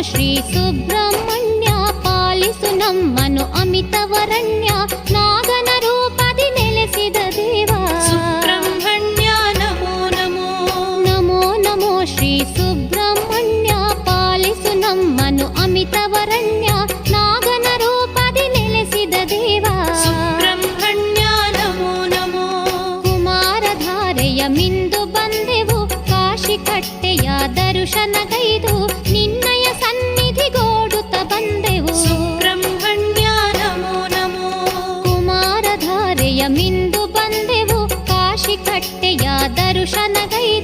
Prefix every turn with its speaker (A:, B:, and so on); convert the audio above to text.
A: ಶ್ರೀ ಸುಬ್ರಹ್ಮಣ್ಯ ಪಾಲಿಸು ನಮ್ಮನು ಅಮಿತವರಣ್ಯ ನಾಗನ ರೂಪದಿ ನೆಲೆಸಿದ ದೇವ
B: ಸುಬ್ರಹ್ಮಣ್ಯ ನಮೋ ನಮೋ.
A: ನಮೋ ನಮೋ ಶ್ರೀ ಸುಬ್ರಹ್ಮಣ್ಯ ಪಾಲಿಸು ನಮ್ಮನು ಅಮಿತವರಣ್ಯ ನಾಗನ ರೂಪದಿ ನೆಲೆಸಿದ ದೇವ
B: ಸುಬ್ರಹ್ಮಣ್ಯ ನಮೋ ನಮೋ.
A: ಕುಮಾರಧಾರೆಯ ಮಿಂದು ಬಂದೆವು ಕಾಶಿ ಕಟ್ಟೆಯ ದರ್ಶನಗೈದು ನಿನ್ನಯ ಸನ್ನಿಧಿಗೋಡುತ್ತ ಬಂದೆವು
B: ಸುಬ್ರಹ್ಮಣ್ಯ ನಮೋ ನಮೋ.
A: ಕುಮಾರಧಾರೆಯ ಮಿಂದು ಬಂದೆವು ಕಾಶಿ ಕಟ್ಟೆಯ ದರ್ಶನಗೈದು